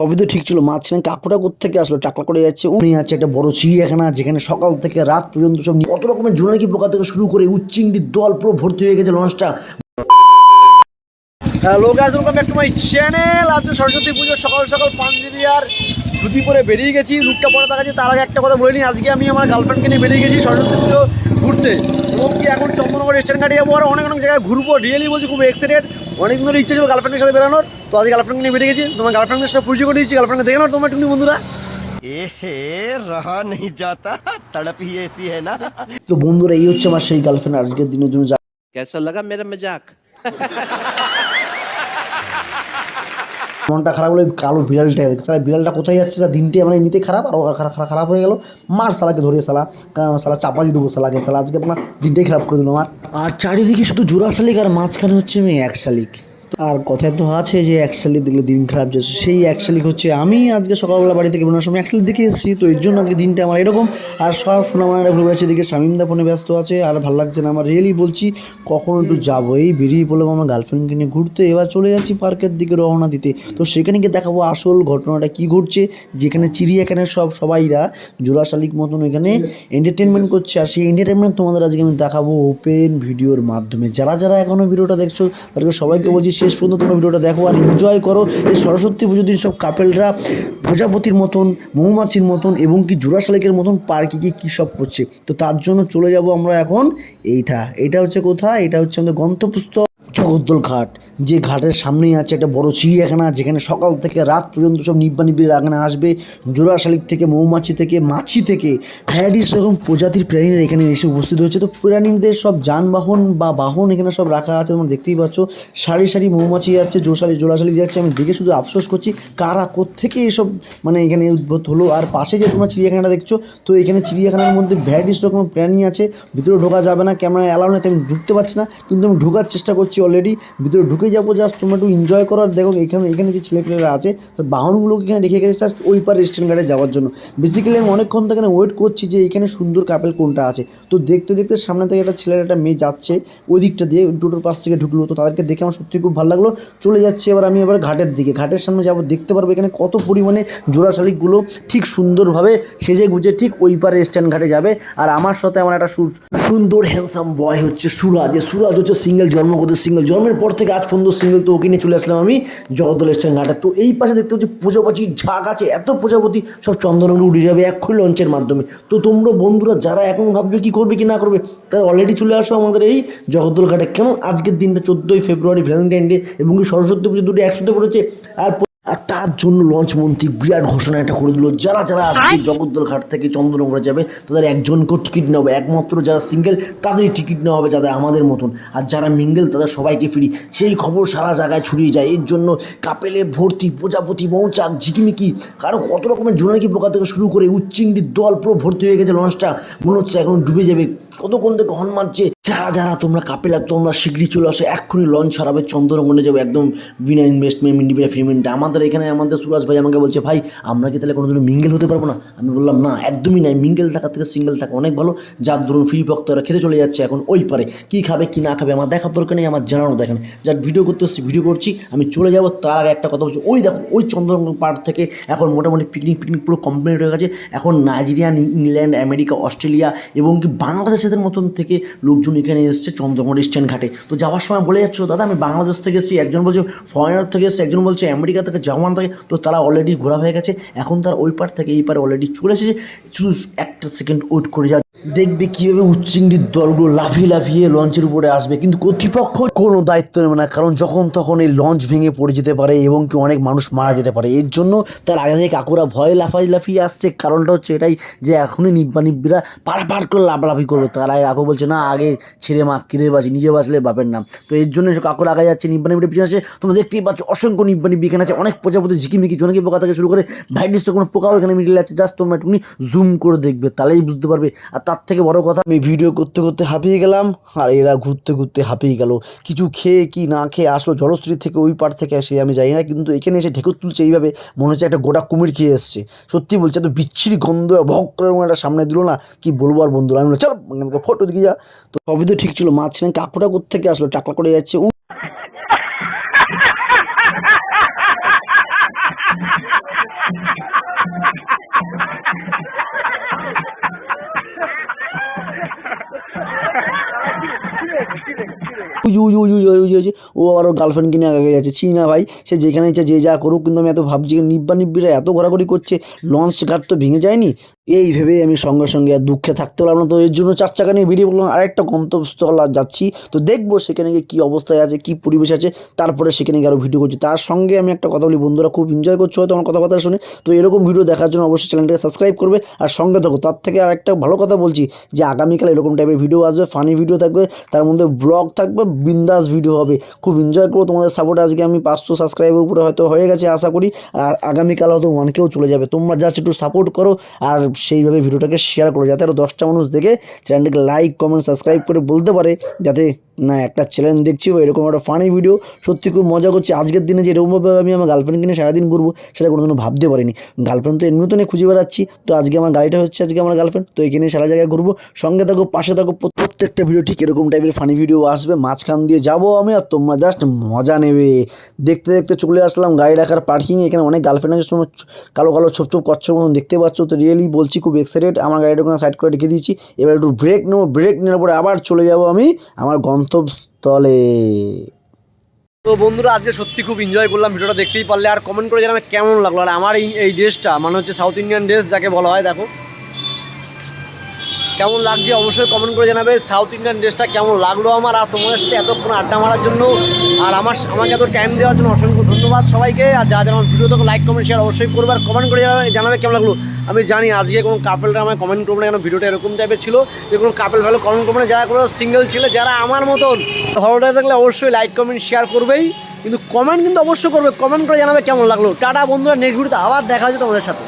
সবই তো ঠিক ছিল, মাঝখানে কাকুটা কোত্থেকে আসলো, টাকলা করে যাচ্ছে। উনি আছে একটা বড় চিড়িয়াখানা, যেখানে সকাল থেকে রাত পর্যন্ত সব কত রকমের জোনাকি পোকা থেকে শুরু করে উচ্চিংড়ির দল পুরো ভর্তি হয়ে গেছে লঞ্চটা। Hello guys, welcome back to my channel. আজ সরস্বতী পুজো সকাল সকাল পাঞ্জাবি আর ধুতি পরে বেরিয়ে গেছি। লুকটা পরে দেখাচ্ছি, তার আগে একটা কথা বলে নিই। আজকে আমি আমার গার্লফ্রেন্ডকে নিয়ে বেরিয়ে গেছি সরস্বতী পুজো ঘুরতে, এবং কি এখন চন্দননগর স্টেশন ঘাটে যাবো আর অনেক অনেক জায়গায় ঘুরবো। রিয়েলি বলছি, খুব এক্সাইটেড। অনেকদিন ধরে ইচ্ছা ছিল গার্লফ্রেন্ডের সাথে বেরোনোর, তো আজকে গার্লফ্রেন্ডকে নিয়ে বেরিয়ে গেছি। তোমার গার্লফ্রেন্ডের সাথে পরিচয় করে দিচ্ছি। গার্লফ্রেন্ডকে দেখে নাও তোমরা একটু বন্ধুরা। रहा नहीं जाता, तड़प ही ऐसी है ना। তো বন্ধুরা, এই হচ্ছে আমার সেই গার্লফ্রেন্ড। আজকের দিনের জন্য कैसा लगा मेरा मजाक? মনটা খারাপ হলো কালো বিড়ালটা দেখে। সালা বিড়ালটা কোথায় যাচ্ছে, তার দিনটি আমার এমনিতেই খারাপ, আর খারাপ হয়ে গেল। মার সালাকে ধরে সালা চাপা দিয়ে দেবো সালাকে। সালা আজকে আপনার দিনটাই খারাপ করে দিল আমার। আর চারিদিকে শুধু জোড়া শালিক, আর মাঝখানে হচ্ছে আমি এক শালিক। আর কথায় তো আছে যে এক শালিক দেখলে দিন খারাপ যাচ্ছে, সেই এক শালিক হচ্ছে আমি। আজকে সকালবেলা বাড়ি থেকে বেরোনোর সময় এক শালিক দেখে এসেছি, তো এর জন্য আজকে দিনটা আমার এরকম। আর সব সোনামায়েরা ঘুরে বেড়াচ্ছে, এদিকে শামিমদা ফোনে ব্যস্ত আছে, আর ভালো লাগছে না আমার। রিয়েলি বলছি, কখন একটু যাবো, এই বেরিয়ে পড়লাম আমার গার্লফ্রেন্ডকে নিয়ে ঘুরতে। এবার চলে যাচ্ছি পার্কের দিকে রওনা দিতে। তো সেখানে গিয়ে দেখাবো আসল ঘটনাটা কী ঘটছে, যেখানে চিড়িয়াখানার সবাইরা জোড়া শালিক মতন এখানে এন্টারটেনমেন্ট করছে। আর সেই এন্টারটেনমেন্ট তোমাদের আজকে আমি দেখাবো ওপেন ভিডিওর মাধ্যমে। যারা যারা এখনও ভিডিওটা দেখছো, তাদেরকে সবাইকে বলছি শেষ পর্যন্ত তোমরা ভিডিওটা দেখো আর এনজয় করো। এই সরস্বতী পুজোর দিন সব কাপেলরা প্রজাপতির মতন, মৌমাছির মতন এবং কি জোড়া শালিকের মতন পার্কে গিয়ে কী সব করছে। তো তার জন্য চলে যাব আমরা এখন। এটা হচ্ছে কোথায়, এটা হচ্ছে আমাদের গন্তব্যস্থল জগদ্দল ঘাট। যে ঘাটের সামনেই আছে একটা বড় চিড়িয়াখানা, যেখানে সকাল থেকে রাত পর্যন্ত সব নিব্বানিবিড় এখানে আসবে। জোড়া শালিক থেকে, মৌমাছি থেকে, মাছি থেকে, ভ্যারাইটিস রকম প্রজাতির প্রাণীরা এখানে এসে উপস্থিত হচ্ছে। তো প্রাণীদের সব যানবাহন বা বাহন এখানে সব রাখা আছে, তোমরা দেখতেই পাচ্ছ। সারি সারি মৌমাছি যাচ্ছে, জোড়া শালিক যাচ্ছে। আমি দেখে শুধু আফসোস করছি, কারা কোত্থেকে এসব মানে এখানে উদ্ভূত হলো। আর পাশে যে তোমরা চিড়িয়াখানাটা দেখছো, তো এখানে চিড়িয়াখানার মধ্যে ভ্যারাইটিস রকম প্রাণী আছে। ভিতরে ঢোকা যাবে না, ক্যামেরা অ্যালাউ নেই, আমি ঢুকতে পারছি না, কিন্তু আমি ঢোকার চেষ্টা করছি অলরেডি। ভিতরে ঢুকে যাবো, জাস্ট তোমরা একটু এনজয় করো। আর দেখো এখানে যে ছেলেপেলেরা আছে, তার বাহনগুলোকে এখানে রেখে গেছে জাস্ট ওই পার রেস্টুরেন্ট ঘাটে যাওয়ার জন্য। বেসিক্যালি আমি অনেকক্ষণ থেকে ওয়েট করছি যে এখানে সুন্দর কাপেল কোনটা আছে। তো দেখতে দেখতে সামনে থেকে একটা ছেলের একটা মেয়ে যাচ্ছে ওই দিকটা দিয়ে, টোটোর পাশ থেকে ঢুকলো। তো তাদেরকে দেখে আমার সত্যি খুব ভালো লাগলো। চলে যাচ্ছে এবার আমি ঘাটের দিকে। ঘাটের সামনে যাবো, দেখতে পারবো এখানে কত পরিমাণে জোড়া শালিকগুলো ঠিক সুন্দরভাবে সেজে গুজে ঠিক ওই পারে স্ট্যান্ড ঘাটে যাবে। আর আমার সাথে আমার একটা সুন্দর হ্যান্ডসাম বয় হচ্ছে সুরাজ। সুরাজ হচ্ছে সিঙ্গেল, জন্মগত সিঙ্গেল, জন্মের পর থেকে আজ পর্যন্ত সিঙ্গেল। তো ওকে নিয়ে চলে আসলাম আমি জগদ্দল স্ট্যান্ড ঘাটে। তো এই পাশে দেখতে হচ্ছে প্রজাপতির ঝাঁক আছে, এত প্রজাপতি সব চন্দনগুলো উড়ে যাবে এক্ষুনি লঞ্চের মাধ্যমে। তো তোমরা বন্ধুরা যারা এখন ভাববে কী করবে কি না করবে, তারা অলরেডি চলে আসো আমাদের এই জগদ্দল ঘাটে। কেন আজকের দিনটা 14ই ফেব্রুয়ারি, ভ্যালেন্টাইন ডে এবং সরস্বতী পুজো দুটো একসাথে পড়েছে। আর তার জন্য লঞ্চ মন্ত্রী বিরাট ঘোষণা একটা করে দিল, যারা যারা আজকে জগদ্দল ঘাট থেকে চন্দননগরে যাবে তাদের একজনকেও টিকিট নেওয়া হবে। একমাত্র যারা সিঙ্গেল তাদেরই টিকিট নেওয়া হবে, যাদের আমাদের মতন। আর যারা মিঙ্গেল তাদের সবাইকে ফ্রি। সেই খবর সারা জায়গায় ছড়িয়ে যায়। এর জন্য কাপেলে ভর্তি, প্রজাপতি, মৌচাক, ঝিকিমিকি, কারো কত রকমের জোনাকি পোকা থেকে শুরু করে উচ্চিংড়ির দল পুরো ভর্তি হয়ে গেছে লঞ্চটা। মনে হচ্ছে এখন ডুবে যাবে, কতক্ষণ থেকে হর্ন মারছে। যারা তোমরা কাপেল, তোমরা শীঘ্রই চলে আসো, এক্ষুনি লঞ্চ ছাড়াবে, চন্দ্রনগরে যাবে একদম বিনা ইনভেস্টমেন্ট, ইন্ডিপেন্ডেন্ট ফ্রিমেন্টে। আমাদের এখানে আমাদের সুরাজ ভাই আমাকে বলছে, ভাই আমরা কি তাহলে কোনোদিনও মিঙ্গেল হতে পারবো না? আমি বললাম না, একদমই নাই। মিঙ্গেল থাকার থেকে সিঙ্গেল থাকা অনেক ভালো। যার ধরুন ফ্রি ভক্তরা খেতে চলে যাচ্ছে এখন ওই পারে, কী খাবে কি না খাবে আমার দেখার দরকার নেই, আমার জানানো দেখেন। যার ভিডিও করতে হচ্ছে ভিডিও করছি, আমি চলে যাবো। তার আগে একটা কথা বলছি, ওই দেখো ওই চন্দ্রনগর পার্ট থেকে এখন মোটামুটি পিকনিক পুরো কমপ্লিট হয়ে গেছে। এখন নাইজেরিয়া, ইংল্যান্ড, আমেরিকা, অস্ট্রেলিয়া এবং কি বাংলাদেশের মতন থেকে লোকজন এখানে এসছে চন্দ্রনগর স্ট্যান্ড ঘাটে। তো যাওয়ার সময় বলে যাচ্ছিল, দাদা আমি বাংলাদেশ থেকে এসেছি, একজন বলছে ফরেনার থেকে এসেছে, একজন বলছে আমেরিকা থেকে, জার্মান থেকে। তো তারা অলরেডি ঘোরা হয়ে গেছে, এখন তার ওই পার থেকে এই পারে অলরেডি চলে এসেছে। শুধু একটা সেকেন্ড ওয়েট করে যা, দেখবে কীভাবে উচ্চিংড়ির দলগুলো লাফিয়ে লঞ্চের উপরে আসবে। কিন্তু কর্তৃপক্ষ কোনো দায়িত্ব নেবে না, কারণ যখন তখন এই লঞ্চ ভেঙে পড়ে যেতে পারে এবং কি অনেক মানুষ মারা যেতে পারে। এর জন্য তার আগে থেকে কাকুরা ভয়ে লাফিয়ে আসছে। কারণটা হচ্ছে এটাই যে এখনই নিব্বিরা পাড় করে লাফালাফি করবে। তার আগে কাকু বলছে না, আগে ছেড়ে মা কিরে বাঁচি, নিজে বাঁচলে বাপের নাম। তো এর জন্য কাকুর আগে যাচ্ছে, নিব্বানিবির পিছনে আছে। তোমরা দেখতেই পাচ্ছ অসংখ্য নিব্বানিবি এখানে আছে, অনেক প্রজাপতি, ঝিকিমিকি, জোনাকি পোকা থেকে শুরু করে ভাইটিস তো কোনো পোকাও এখানে মিডিল আছে। জাস্ট তোমরা একটুখানি জুম করে দেখবে, তাহলেই বুঝতে পারবে। আর তার থেকে বড় কথা, আমি ভিডিও করতে করতে হাঁপিয়ে গেলাম, আর এরা ঘুরতে হাঁপিয়ে গেল। কিছু খেয়ে কি না খেয়ে আসলো জলস্থির থেকে ওই পার থেকে আসে আমি জানি না, কিন্তু এখানে এসে ঢেকুর তুলছে এইভাবে, মনে হচ্ছে একটা গোটা কুমির খেয়ে এসছে। সত্যি বলছে, এত বিচ্ছিরি গন্ধ ভক করে একটা সামনে দিল না, কি বলবো আর বন্ধুরা। আমি চল ফটো দিকে যা। তো সবই তো ঠিক ছিল, মাঝখানে কাকুটা কোত্থেকে আসলো, টাকলা করে যাচ্ছে। ও আবার ওর গার্লফ্রেন্ডকে নিয়ে আগে যাচ্ছে। ছি না ভাই, সে যেখানে ইচ্ছা যে যা করুক, কিন্তু আমি এত ভাবছি নিব্বিরা এত ঘোরাঘুরি করছে, লঞ্চ ঘাট তো ভেঙে যায়নি। এই ভেবেই আমি সঙ্গে সঙ্গে আর দুঃখে থাকতে পারলাম না, তো এর জন্য 4 চাকা নিয়ে বেরিয়ে পড়লাম আরেকটা গন্তব্যস্থল আর যাচ্ছি। তো দেখবো সেখানে গিয়ে কী অবস্থায় আছে, কী পরিবেশ আছে, তারপরে সেখানে গিয়ে আরও ভিডিও করছি। তার সঙ্গে আমি একটা কথা বলি, বন্ধুরা খুব এনজয় করছো হয়তো আমার কথাবার্তা শুনে, তো এরকম ভিডিও দেখার জন্য অবশ্যই চ্যানেলটাকে সাবস্ক্রাইব করবে আর সঙ্গে থাকো। তার থেকে আর একটা ভালো কথা বলছি যে আগামীকাল এরকম টাইপের ভিডিও আসবে, ফানি ভিডিও থাকবে, তার মধ্যে ব্লগ থাকবে, বিন্দাস ভিডিও হবে। খুব এনজয় করবো তোমাদের সাপোর্ট। আজকে আমি 500 সাবস্ক্রাইবের উপরে হয়তো হয়ে গেছে আশা করি, আর আগামীকাল হয়তো 1Kও চলে যাবে। তোমরা জাস্ট একটু সাপোর্ট করো আর সেইভাবে ভিডিওটাকে শেয়ার করো, যাতে আরও 10টা মানুষ দেখে চ্যানেলটাকে লাইক কমেন্ট সাবস্ক্রাইব করে বলতে পারে যাতে না একটা চ্যালেঞ্জ দেখছি বা এরকম একটা ফানি ভিডিও। সত্যি খুব মজা করছি আজকের দিনে, যে এরকমভাবে আমি আমার গার্লফ্রেন্ডকে নিয়ে সারাদিন ঘুরবো সেটা কোনোদিনও ভাবতে পারিনি। গার্লফ্রেন্ড তো এমনিও তো নিয়ে খুঁজে বেড়াচ্ছি, তো আজকে আমার গাড়িটা হচ্ছে আজকে আমার গার্লফ্রেন্ড, তো এখানে সারা জায়গায় ঘুরবো। সঙ্গে থাকো, পাশে থাকো, প্রত্যেকটা ভিডিও ঠিক এরকম টাইপের ফানি ভিডিও আসবে, মাঝখান দিয়ে যাবো আমি আর তোমরা জাস্ট মজা নেবে। দেখতে দেখতে চলে আসলাম গাড়ি রাখার পার্কিংয়ে। এখানে অনেক গার্লফ্রেন্ড আছে, তোমরা কালো কালো ছোপ ছোপ কচ্ছর মতন দেখতে পাচ্ছ। তো রিয়েলি বলছি খুব এক্সাইটেড। আমার গাড়িটা ওখানে সাইড করে রেখে দিয়েছি, এবার একটু ব্রেক নেবো, ব্রেক নেওয়ার পরে আবার চলে যাবো আমি আমার গন্তব্যস্থলে। তো বন্ধুরা আজকে সত্যি খুব এনজয় করলাম, ভিডিওটা দেখতেই পারলে। আর কমেন্ট করে জানাবে কেমন লাগলো। আর আমার এই ড্রেসটা মানে হচ্ছে সাউথ ইন্ডিয়ান ড্রেস যাকে বলা হয়, দেখো কেমন লাগছে অবশ্যই কমেন্ট করে জানাবে। সাউথ ইন্ডিয়ান ড্রেসটা কেমন লাগলো আমার, আর তোমাদের সাথে এতক্ষণ আড্ডা মারার জন্য আর আমাকে এত টাইম দেওয়ার জন্য অসংখ্য ধন্যবাদ সবাইকে। আর যারা আমার ভিডিও দেখো লাইক কমেন্ট শেয়ার অবশ্যই করবে, আর কমেন্ট করে জানাবে কেমন লাগলো। আমি জানি আজকে কোনো কাপেলরা আমায় কমেন্ট করবে না, কেন ভিডিওটা এরকম টাইপের ছিল যে কোনো কাপেল ভালো কমেন্ট করবে না। যারা কোনো সিঙ্গেল ছিল, যারা আমার মতন ভালোটা থাকলে অবশ্যই লাইক কমেন্ট শেয়ার করবেই, কিন্তু কমেন্ট কিন্তু অবশ্যই করবে। কমেন্ট করে জানাবে কেমন লাগলো। টাটা বন্ধুরা, নেক্সট ভিডিওতে আবার দেখা হচ্ছে তোমাদের সাথে।